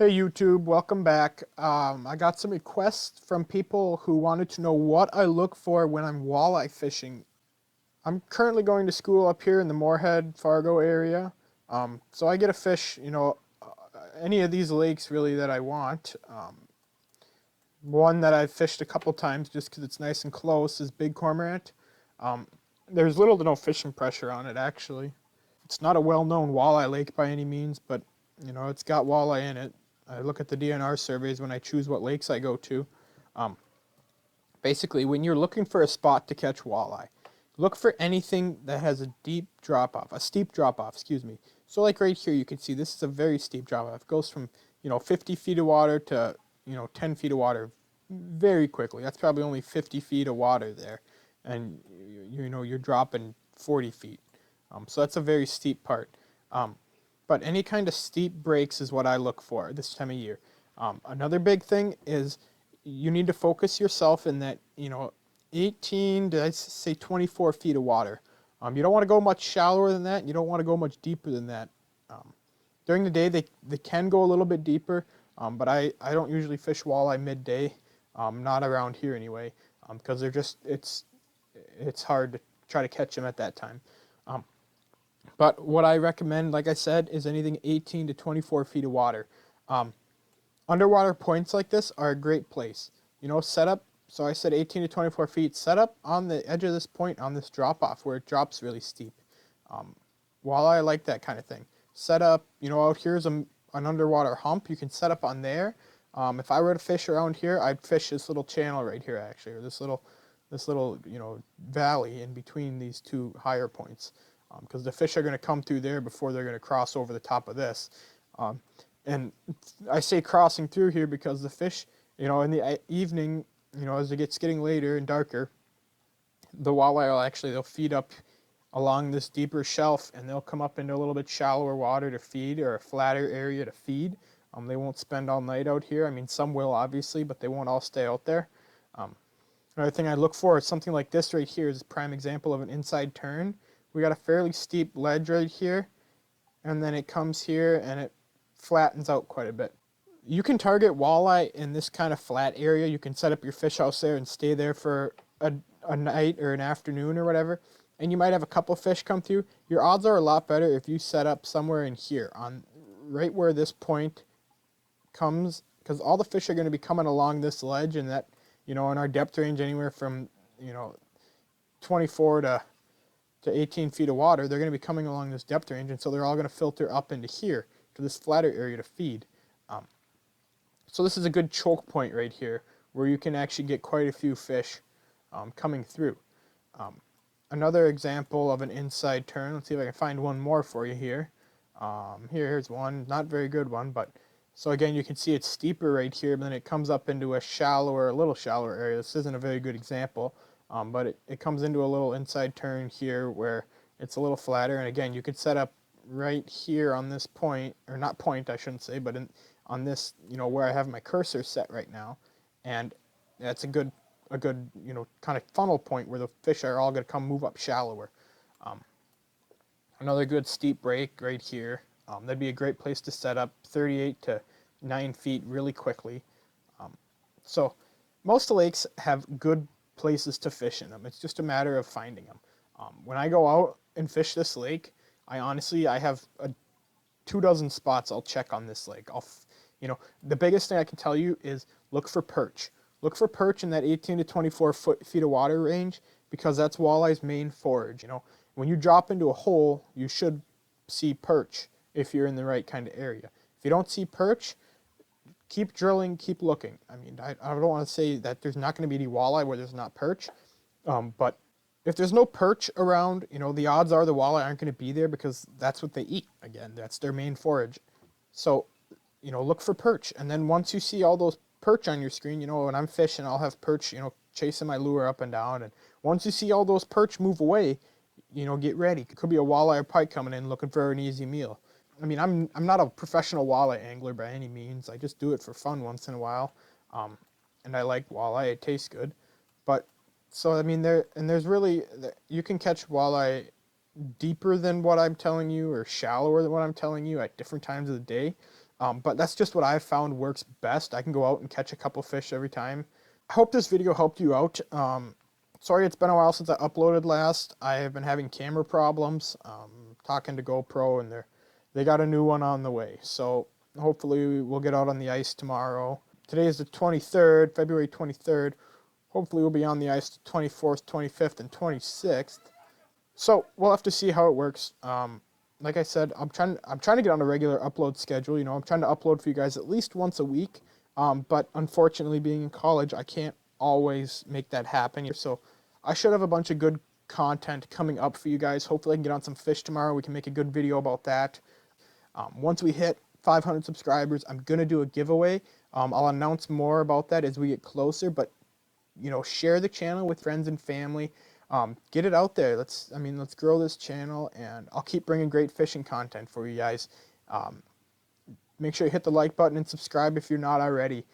Hey YouTube, welcome back. I got some requests from people who wanted to know what I look for when I'm walleye fishing. I'm currently going to school up here in the Moorhead, Fargo area. So I get to fish, any of these lakes really that I want. One that I've fished a couple times just because it's nice and close is Big Cormorant. Um, there's little to no fishing pressure on it actually. It's not a well-known walleye lake by any means, but it's got walleye in it. I look at the DNR surveys when I choose what lakes I go to. Um, Basically, when you're looking for a spot to catch walleye, look for anything that has a deep drop-off, a steep drop-off, excuse me. So like right here, you can see this is a very steep drop-off. It goes from, 50 feet of water to, 10 feet of water very quickly. That's probably only 50 feet of water there. And, you're dropping 40 feet. So that's a very steep part. But any kind of steep breaks is what I look for this time of year. Another big thing is you need to focus yourself in that, 18 to, I'd say, 24 feet of water. You don't want to go much shallower than that, and you don't want to go much deeper than that. During the day, they can go a little bit deeper, but I don't usually fish walleye midday, not around here anyway, because it's hard to try to catch them at that time. But what I recommend, like I said, is anything 18 to 24 feet of water. Underwater points like this are a great place. Set up, so I said 18 to 24 feet, set up on the edge of this point on this drop-off where it drops really steep. Walleye like that kind of thing. Set up, out here's an underwater hump. You can set up on there. If I were to fish around here, I'd fish this little channel right here, actually, or this little, valley in between these two higher points. Because the fish are going to come through there before they're going to cross over the top of this. And I say crossing through here because the fish, in the evening, as it gets getting later and darker, the walleye they'll feed up along this deeper shelf and they'll come up into a little bit shallower water to feed, or a flatter area to feed. They won't spend all night out here. I mean, some will obviously, but they won't all stay out there. Another thing I look for is something like this right here is a prime example of an inside turn. We got a fairly steep ledge right here, and then it comes here and it flattens out quite a bit. You can target walleye in this kind of flat area. You can set up your fish house there and stay there for a night or an afternoon or whatever, and you might have a couple fish come through. Your odds are a lot better if you set up somewhere in here, on right where this point comes, because all the fish are going to be coming along this ledge, and that, in our depth range anywhere from, 24 to 18 feet of water, they're going to be coming along this depth range, and so they're all going to filter up into here to this flatter area to feed. So this is a good choke point right here where you can actually get quite a few fish coming through. Another example of an inside turn, let's see if I can find one more for you here. Here's one, not very good one, but so again, you can see it's steeper right here, but then it comes up into a little shallower area. This isn't a very good example. But it comes into a little inside turn here where it's a little flatter, and again, you could set up right here on this point, or not point, I shouldn't say, but on this, where I have my cursor set right now, and that's a good, kind of funnel point where the fish are all going to come move up shallower. Another good steep break right here. That'd be a great place to set up 38 to 9 feet really quickly. So most lakes have good places to fish in them. It's just a matter of finding them. When I go out and fish this lake, I have 24 spots I'll check on this lake. The biggest thing I can tell you is look for perch. Look for perch in that 18 to 24 feet of water range, because that's walleye's main forage. When you drop into a hole, you should see perch if you're in the right kind of area. If you don't see perch, keep drilling, keep looking. I mean, I don't want to say that there's not going to be any walleye where there's not perch, but if there's no perch around, the odds are the walleye aren't going to be there, because that's what they eat. Again, that's their main forage. So, look for perch, and then once you see all those perch on your screen, when I'm fishing, I'll have perch, chasing my lure up and down, and once you see all those perch move away, get ready. It could be a walleye or pike coming in looking for an easy meal. I mean, I'm not a professional walleye angler by any means. I just do it for fun once in a while, and I like walleye. It tastes good, but so I mean, there's really, you can catch walleye deeper than what I'm telling you, or shallower than what I'm telling you at different times of the day. But that's just what I've found works best. I can go out and catch a couple fish every time. I hope this video helped you out. Sorry it's been a while since I uploaded last. I have been having camera problems. Talking to GoPro, and they got a new one on the way. So hopefully we'll get out on the ice tomorrow. Today is the 23rd, February 23rd. Hopefully we'll be on the ice the 24th, 25th, and 26th. So we'll have to see how it works. Like I said, I'm trying to get on a regular upload schedule. You know, I'm trying to upload for you guys at least once a week. But unfortunately, being in college, I can't always make that happen. So I should have a bunch of good content coming up for you guys. Hopefully I can get on some fish tomorrow. We can make a good video about that. Once we hit 500 subscribers, I'm going to do a giveaway. I'll announce more about that as we get closer, but you know, share the channel with friends and family. Get it out there. Let's grow this channel, and I'll keep bringing great fishing content for you guys. Make sure you hit the like button and subscribe if you're not already.